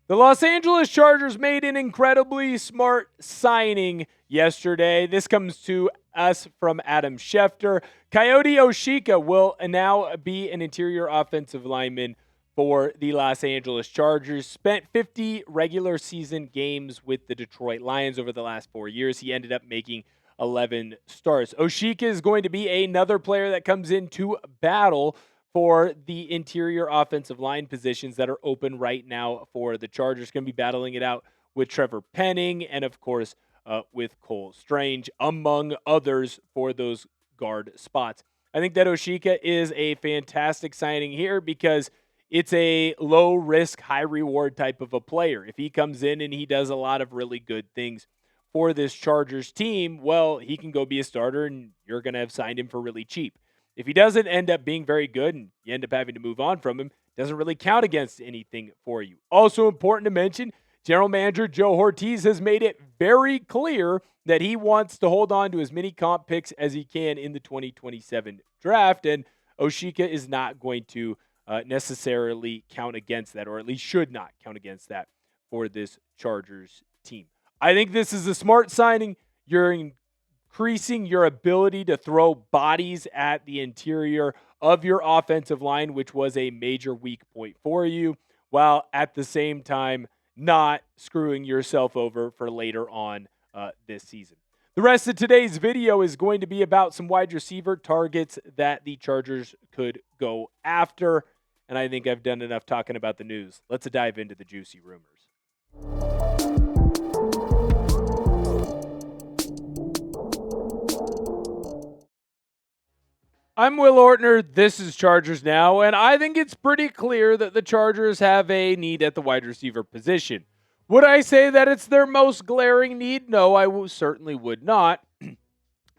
The Los Angeles Chargers made an incredibly smart signing yesterday. This comes to us from Adam Schefter. Kayode Awosika will now be an interior offensive lineman for the Los Angeles Chargers. Spent 50 regular season games with the Detroit Lions over the last 4 years. He ended up making 11 starts. Awosika is going to be another player that comes into battle for the interior offensive line positions that are open right now for the Chargers. Going to be battling it out with Trevor Penning and, of course, with Cole Strange, among others, for those guard spots. I think that Awosika is a fantastic signing here because it's a low-risk, high-reward type of a player. If he comes in and he does a lot of really good things for this Chargers team, well, he can go be a starter and you're going to have signed him for really cheap. If he doesn't end up being very good and you end up having to move on from him, doesn't really count against anything for you. Also important to mention, General Manager Joe Hortiz has made it very clear that he wants to hold on to as many comp picks as he can in the 2027 draft, and Awosika is not going to necessarily count against that, or at least should not count against that for this Chargers team. I think this is a smart signing. You're increasing your ability to throw bodies at the interior of your offensive line, which was a major weak point for you, while at the same time not screwing yourself over for later on this season. The rest of today's video is going to be about some wide receiver targets that the Chargers could go after, and I think I've done enough talking about the news. Let's dive into the juicy rumors. I'm Will Ortner. This is Chargers Now, and I think it's pretty clear that the Chargers have a need at the wide receiver position. Would I say that it's their most glaring need? No, I certainly would not.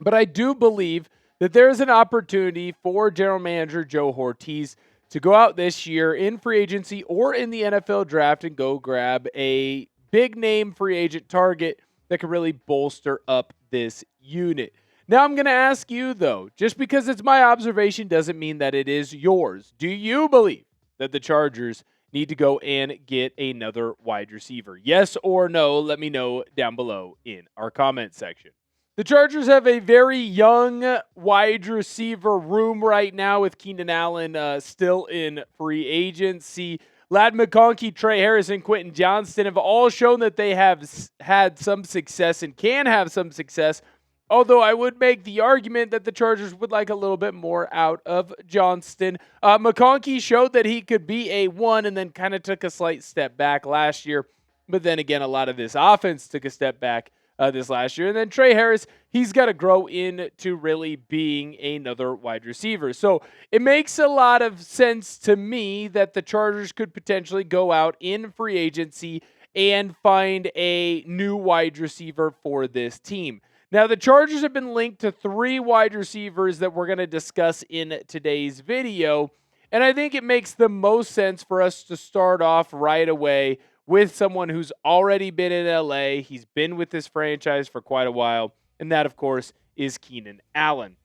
But I do believe that there is an opportunity for General Manager Joe Hortiz to go out this year in free agency or in the NFL draft and go grab a big-name free agent target that could really bolster up this unit. Now, I'm going to ask you, though, just because it's my observation doesn't mean that it is yours. Do you believe that the Chargers need to go and get another wide receiver? Yes or no? Let me know down below in our comment section. The Chargers have a very young wide receiver room right now with Keenan Allen still in free agency. McConkey, Trey Harris, and Quentin Johnston have all shown that they have had some success and can have some success. Although I would make the argument that the Chargers would like a little bit more out of Johnston. McConkey showed that he could be a one and then kind of took a slight step back last year. But then again, a lot of this offense took a step back this last year. And then Trey Harris, he's got to grow into really being another wide receiver. So it makes a lot of sense to me that the Chargers could potentially go out in free agency and find a new wide receiver for this team. Now, the Chargers have been linked to 3 wide receivers that we're going to discuss in today's video, and I think it makes the most sense for us to start off right away with someone who's already been in LA. He's been with this franchise for quite a while, and that, of course, is Keenan Allen.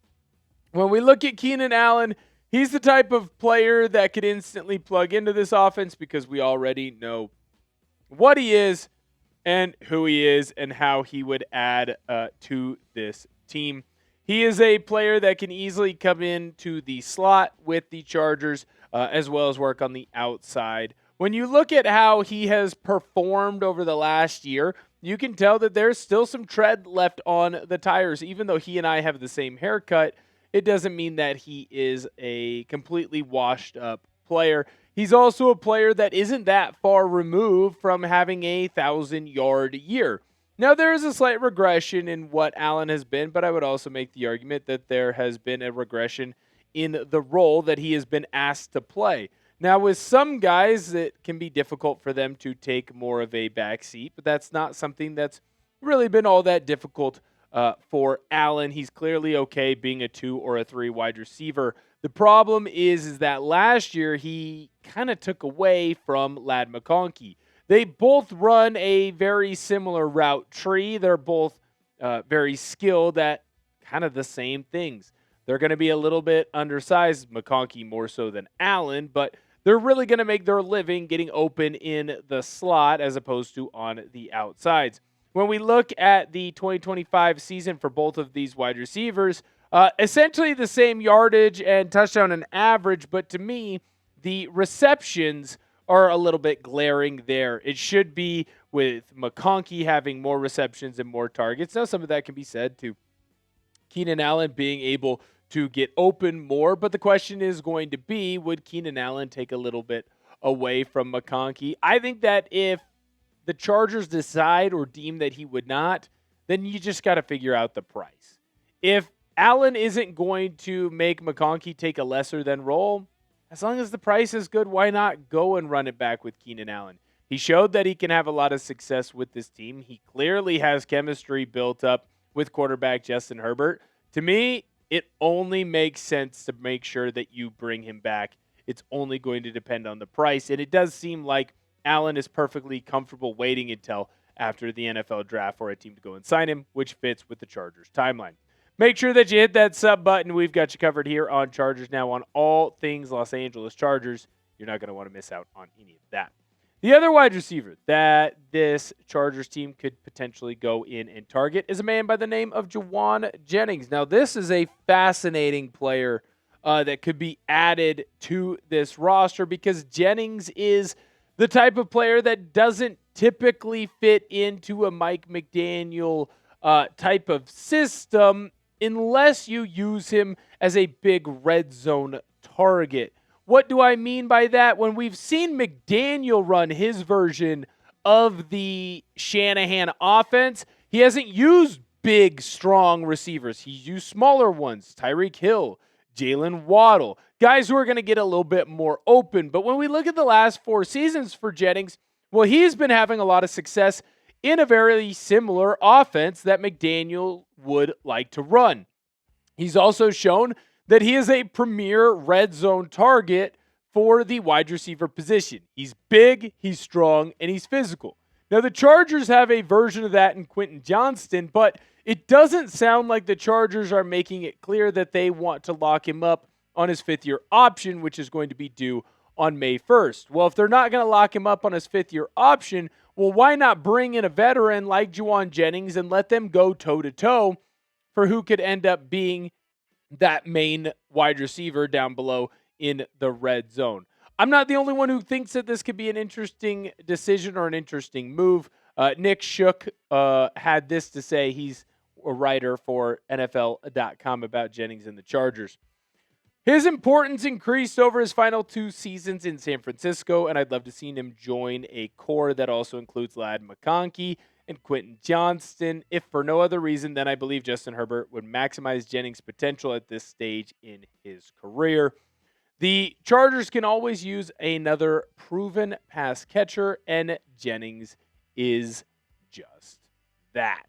When we look at Keenan Allen, he's the type of player that could instantly plug into this offense because we already know what he is and who he is and how he would add to this team. He is a player that can easily come into the slot with the Chargers as well as work on the outside. When you look at how he has performed over the last year, you can tell that there's still some tread left on the tires. Even though he and I have the same haircut, it doesn't mean that he is a completely washed up player. He's also a player that isn't that far removed from having a 1,000-yard year. Now, there is a slight regression in what Allen has been, but I would also make the argument that there has been a regression in the role that he has been asked to play. Now, with some guys, it can be difficult for them to take more of a back seat, but that's not something that's really been all that difficult for Allen. He's clearly okay being a 2 or a 3 wide receiver. The problem is that last year he kind of took away from McConkey. They both run a very similar route tree. They're both very skilled at kind of the same things. They're going to be a little bit undersized, McConkey more so than Allen, but they're really going to make their living getting open in the slot as opposed to on the outsides. When we look at the 2025 season for both of these wide receivers, essentially the same yardage and touchdown and average, but to me, the receptions are a little bit glaring there. It should be with McConkey having more receptions and more targets. Now, some of that can be said to Keenan Allen being able to get open more, but the question is going to be, would Keenan Allen take a little bit away from McConkey? I think that if the Chargers decide or deem that he would not, then you just got to figure out the price. If Allen isn't going to make McConkey take a lesser than role, as long as the price is good, why not go and run it back with Keenan Allen? He showed that he can have a lot of success with this team. He clearly has chemistry built up with quarterback Justin Herbert. To me, it only makes sense to make sure that you bring him back. It's only going to depend on the price. And it does seem like Allen is perfectly comfortable waiting until after the NFL draft for a team to go and sign him, which fits with the Chargers timeline. Make sure that you hit that sub button. We've got you covered here on Chargers Now on all things Los Angeles Chargers. You're not going to want to miss out on any of that. The other wide receiver that this Chargers team could potentially go in and target is a man by the name of Jawan Jennings. Now, this is a fascinating player that could be added to this roster because Jennings is the type of player that doesn't typically fit into a Mike McDaniel type of system unless you use him as a big red zone target. What do I mean by that? When we've seen McDaniel run his version of the Shanahan offense, he hasn't used big, strong receivers. He's used smaller ones, Tyreek Hill, Jalen Waddle, guys who are going to get a little bit more open. But when we look at the last 4 seasons for Jennings, well, he's been having a lot of success in a very similar offense that McDaniel would like to run. He's also shown that he is a premier red zone target for the wide receiver position. He's big, he's strong, and he's physical. Now, the Chargers have a version of that in Quentin Johnston, but it doesn't sound like the Chargers are making it clear that they want to lock him up on his 5th-year option, which is going to be due on May 1st. Well, if they're not going to lock him up on his 5th-year option, well, why not bring in a veteran like Jauan Jennings and let them go toe-to-toe for who could end up being that main wide receiver down below in the red zone. I'm not the only one who thinks that this could be an interesting decision or an interesting move. Nick Shook had this to say. He's a writer for NFL.com about Jennings and the Chargers. His importance increased over his final 2 seasons in San Francisco, and I'd love to see him join a core that also includes Lad McConkey and Quentin Johnston. If for no other reason, then I believe Justin Herbert would maximize Jennings' potential at this stage in his career. The Chargers can always use another proven pass catcher, and Jennings is just that.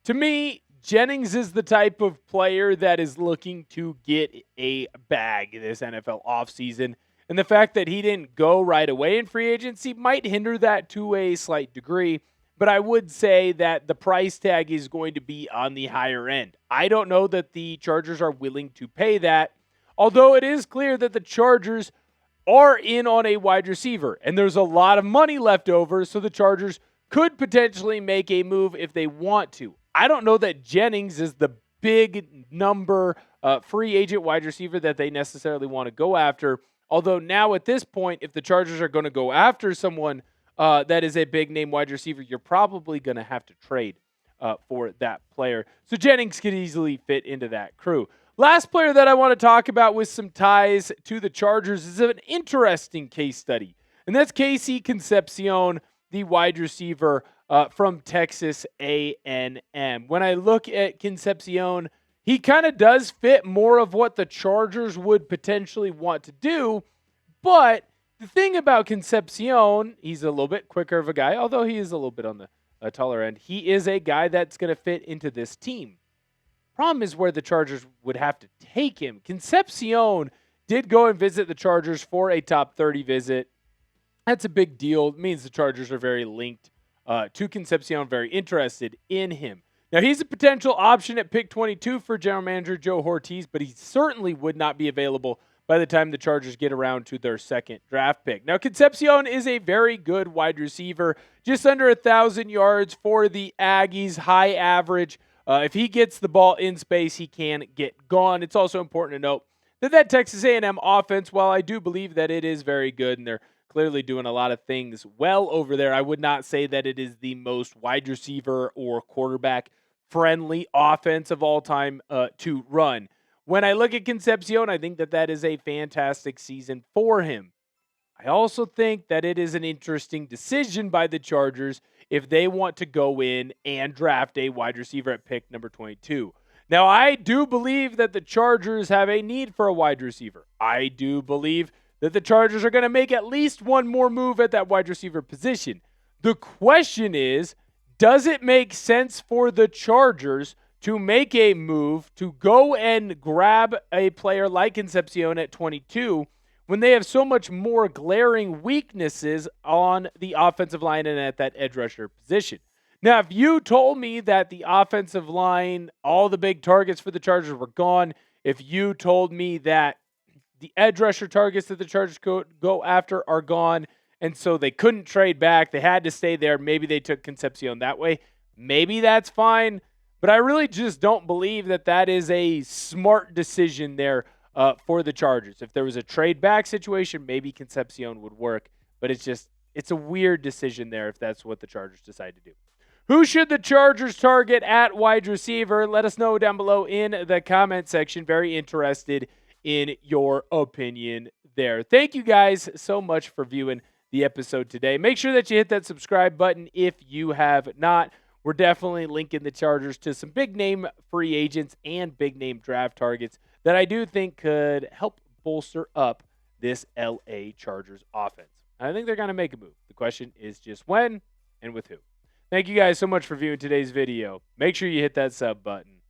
To me, Jennings is the type of player that is looking to get a bag this NFL offseason, and the fact that he didn't go right away in free agency might hinder that to a slight degree. But I would say that the price tag is going to be on the higher end. I don't know that the Chargers are willing to pay that, although it is clear that the Chargers are in on a wide receiver, and there's a lot of money left over, so the Chargers could potentially make a move if they want to. I don't know that Jennings is the big number free agent wide receiver that they necessarily want to go after, although now at this point, if the Chargers are going to go after someone that is a big-name wide receiver, you're probably going to have to trade for that player. So Jennings could easily fit into that crew. Last player that I want to talk about with some ties to the Chargers is an interesting case study, and that's KC Concepcion, the wide receiver from Texas A&M. When I look at Concepcion, he kind of does fit more of what the Chargers would potentially want to do, but the thing about Concepcion, he's a little bit quicker of a guy, although he is a little bit on the taller end. He is a guy that's going to fit into this team. Problem is where the Chargers would have to take him. Concepcion did go and visit the Chargers for a top 30 visit. That's a big deal. It means the Chargers are very linked to Concepcion, very interested in him. Now, he's a potential option at pick 22 for general manager Joe Hortiz, but he certainly would not be available by the time the Chargers get around to their second draft pick. Now, Concepcion is a very good wide receiver, just under 1,000 yards for the Aggies, high average. If he gets the ball in space, he can get gone. It's also important to note that Texas A&M offense, while I do believe that it is very good and they're clearly doing a lot of things well over there, I would not say that it is the most wide receiver or quarterback friendly offense of all time to run. When I look at Concepcion, I think that is a fantastic season for him. I also think that it is an interesting decision by the Chargers if they want to go in and draft a wide receiver at pick number 22. Now, I do believe that the Chargers have a need for a wide receiver. I do believe that the Chargers are going to make at least one more move at that wide receiver position. The question is, does it make sense for the Chargers to make a move to go and grab a player like Concepcion at 22 when they have so much more glaring weaknesses on the offensive line and at that edge rusher position? Now, if you told me that the offensive line, all the big targets for the Chargers were gone, if you told me that the edge rusher targets that the Chargers go after are gone, and so they couldn't trade back, they had to stay there, maybe they took Concepcion that way, maybe that's fine. But I really just don't believe that is a smart decision there for the Chargers. If there was a trade back situation, maybe Concepcion would work. But it's a weird decision there if that's what the Chargers decide to do. Who should the Chargers target at wide receiver? Let us know down below in the comment section. Very interested in your opinion there. Thank you guys so much for viewing the episode today. Make sure that you hit that subscribe button if you have not. We're definitely linking the Chargers to some big-name free agents and big-name draft targets that I do think could help bolster up this LA Chargers offense. I think they're going to make a move. The question is just when and with who. Thank you guys so much for viewing today's video. Make sure you hit that sub button.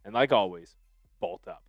And like always, bolt up.